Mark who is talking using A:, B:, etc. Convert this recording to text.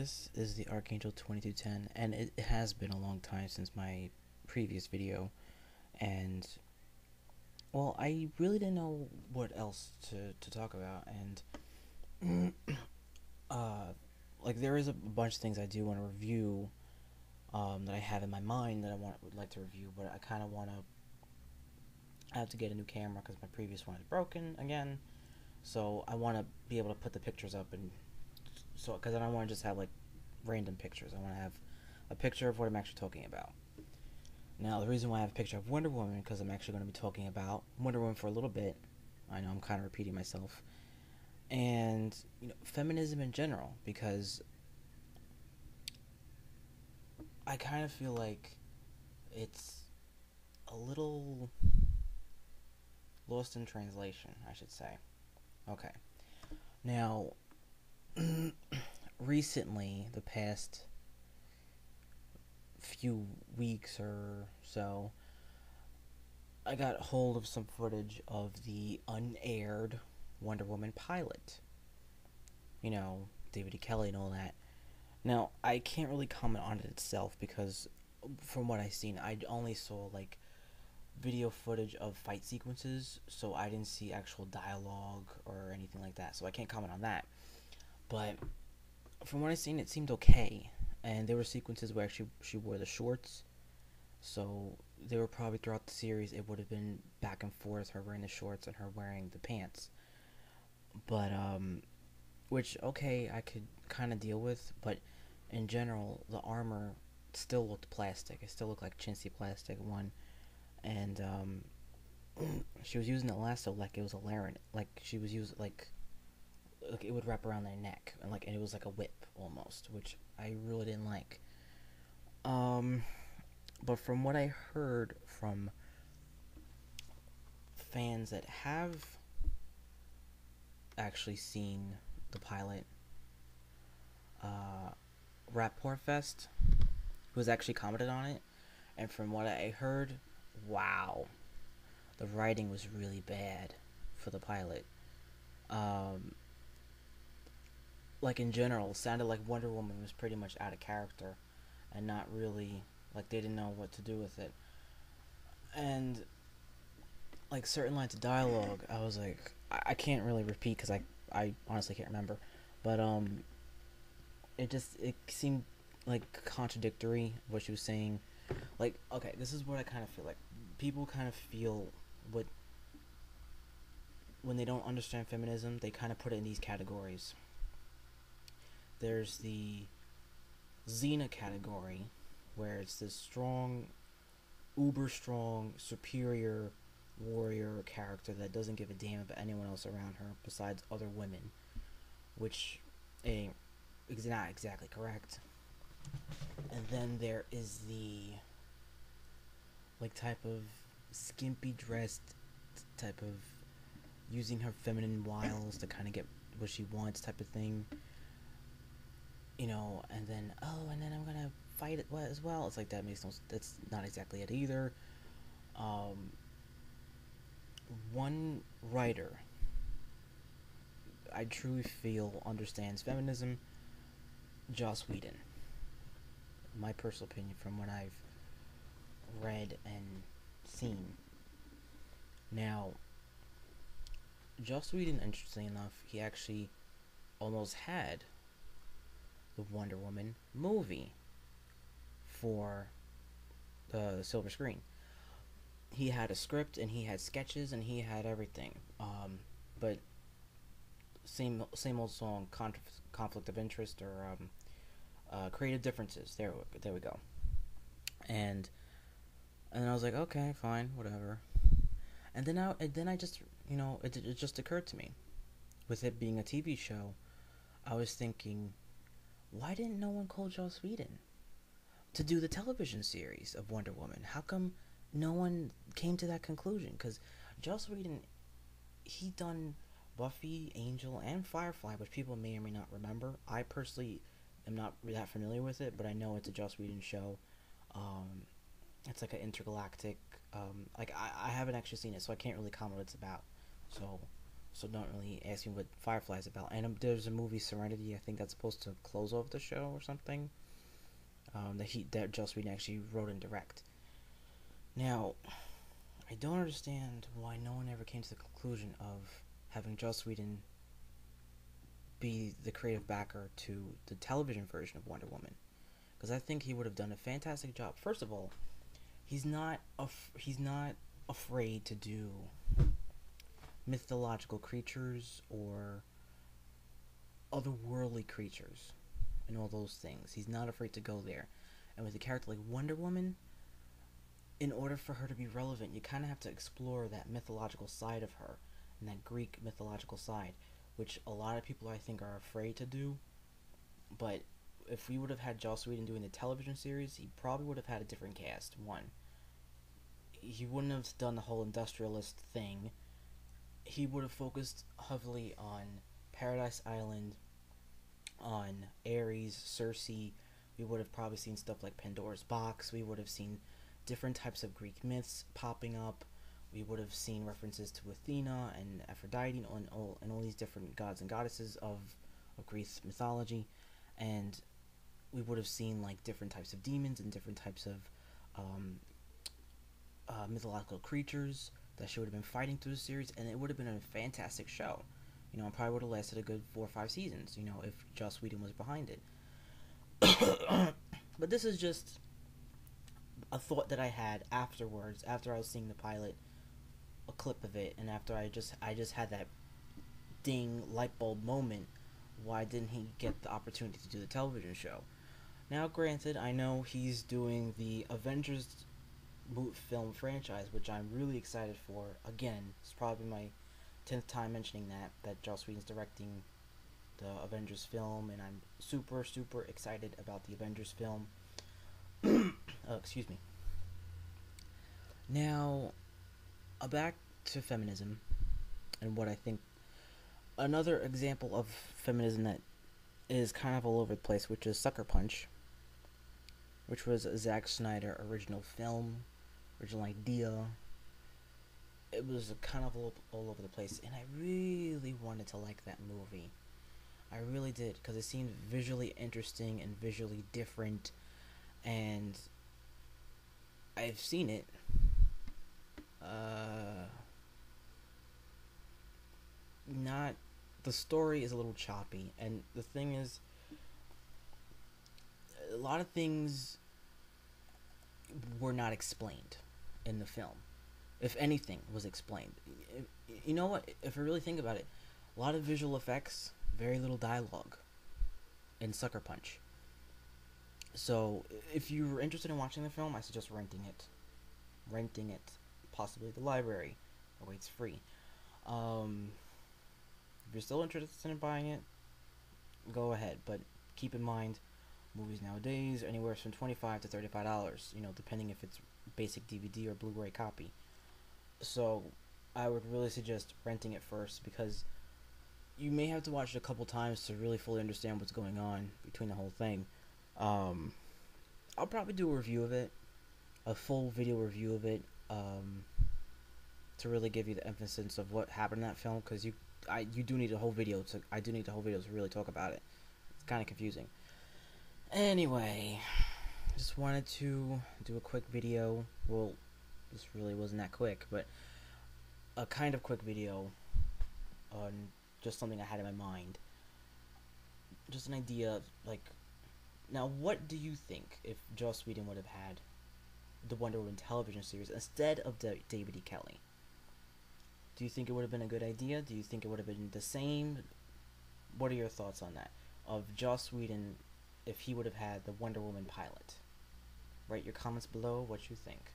A: This is the Archangel 2210, and it has been a long time since my previous video, and, well, I really didn't know what else to talk about, and, uh, like, there is a bunch of things I do want to review, that I have in my mind that would like to review, but I kind of want to, I have to get a new camera, because my previous one is broken again, so I want to be able to put the pictures up, and, so, because I don't want to just have, like, random pictures. I want to have a picture of what I'm actually talking about. Now, the reason why I have a picture of Wonder Woman, because I'm actually going to be talking about Wonder Woman for a little bit. I know I'm kind of repeating myself. And, feminism in general, because I kind of feel like it's a little lost in translation, I should say. Okay. Now, recently, the past few weeks or so, I got hold of some footage of the unaired Wonder Woman pilot. David E. Kelly and all that. Now, I can't really comment on it itself because, from what I've seen, I only saw, like, video footage of fight sequences, so I didn't see actual dialogue or anything like that, so I can't comment on that. But from what I've seen, it seemed okay, and there were sequences where she wore the shorts, so they were probably throughout the series it would have been back and forth, her wearing the shorts and her wearing the pants. But which, okay, I could kind of deal with, but in general, the armor still looked plastic. It still looked like chintzy plastic one, and she was using the lasso like it was a lariat, like she was using like it would wrap around their neck, and it was like a whip almost, which I really didn't like. But from what I heard from fans that have actually seen the pilot, Rapport Fest, who has actually commented on it, and from what I heard, wow, the writing was really bad for the pilot. Like, in general, it sounded like Wonder Woman was pretty much out of character and not really, like, they didn't know what to do with it. And, like, certain lines of dialogue, I was like, I can't really repeat because I honestly can't remember. But, it seemed, like, contradictory, what she was saying. Like, okay, this is what I kind of feel like. People kind of feel what, when they don't understand feminism, they kind of put it in these categories. There's the Xena category, where it's this strong, uber strong, superior warrior character that doesn't give a damn about anyone else around her besides other women, which is not exactly correct. And then there is the, like, type of skimpy dressed type of using her feminine wiles to kind of get what she wants type of thing. And then, and then I'm gonna fight it as well. It's like, that's not exactly it either. One writer I truly feel understands feminism, Joss Whedon. My personal opinion from what I've read and seen. Now, Joss Whedon, interestingly enough, he actually almost had the Wonder Woman movie for the silver screen. He had a script and he had sketches and he had everything. But same old song, conflict of interest or creative differences. There we go. And then I was like, okay, fine, whatever. And then I just, it just occurred to me, with it being a TV show, I was thinking, why didn't no one call Joss Whedon to do the television series of Wonder Woman? How come no one came to that conclusion? Because Joss Whedon, he done Buffy, Angel, and Firefly, which people may or may not remember. I personally am not that familiar with it, but I know it's a Joss Whedon show. It's like an intergalactic, I haven't actually seen it, so I can't really comment what it's about. so don't really ask me what Firefly's about. And there's a movie Serenity, I think that's supposed to close off the show or something. That Joss Whedon actually wrote and direct. Now, I don't understand why no one ever came to the conclusion of having Joss Whedon be the creative backer to the television version of Wonder Woman, because I think he would have done a fantastic job. First of all, he's not afraid to do mythological creatures or otherworldly creatures and all those things. He's not afraid to go there. And with a character like Wonder Woman, in order for her to be relevant, you kind of have to explore that mythological side of her, and that Greek mythological side, which a lot of people I think are afraid to do. But if we would have had Joss Whedon doing the television series, he probably would have had a different cast. One, he wouldn't have done the whole industrialist thing. He would have focused heavily on Paradise Island, on Ares, Circe. We would have probably seen stuff like Pandora's Box. We would have seen different types of Greek myths popping up. We would have seen references to Athena and Aphrodite and all these different gods and goddesses of Greek mythology. And we would have seen like different types of demons and different types of mythological creatures that she would have been fighting through the series, and it would have been a fantastic show. You know, it probably would have lasted a good 4 or 5 seasons, you know, if Joss Whedon was behind it. But this is just a thought that I had afterwards, after I was seeing the pilot, a clip of it, and after I just had that ding light bulb moment. Why didn't he get the opportunity to do the television show? Now, granted, I know he's doing the Avengers film franchise, which I'm really excited for. Again, it's probably my 10th time mentioning that Joss Whedon's directing the Avengers film, and I'm super excited about the Avengers film. Excuse me. Now, back to feminism, and what I think another example of feminism that is kind of all over the place, which is Sucker Punch, which was a Zack Snyder original film, original idea. It was kind of all over the place, and I really wanted to like that movie. I really did, because it seemed visually interesting and visually different, and I've seen it. Not the story is a little choppy, and the thing is, a lot of things were not explained in the film. If anything was explained, you know what? If I really think about it, a lot of visual effects, very little dialogue in Sucker Punch. So, if you were interested in watching the film, I suggest renting it. Possibly at the library. That way it's free. If you're still interested in buying it, go ahead. But keep in mind, movies nowadays are anywhere from $25 to $35. You know, depending if it's basic DVD or Blu-ray copy. So, I would really suggest renting it first, because you may have to watch it a couple times to really fully understand what's going on between the whole thing. I'll probably do a review of it, a full video review of it, to really give you the emphasis of what happened in that film, because you do need a whole video to really talk about it. It's kind of confusing. Anyway, just wanted to do a quick video. Well, this really wasn't that quick, but a kind of quick video on just something I had in my mind. Just an idea, like, now what do you think if Joss Whedon would have had the Wonder Woman television series instead of David E. Kelly? Do you think it would have been a good idea? Do you think it would have been the same? What are your thoughts on that? Of Joss Whedon, if he would have had the Wonder Woman pilot? Write your comments below what you think.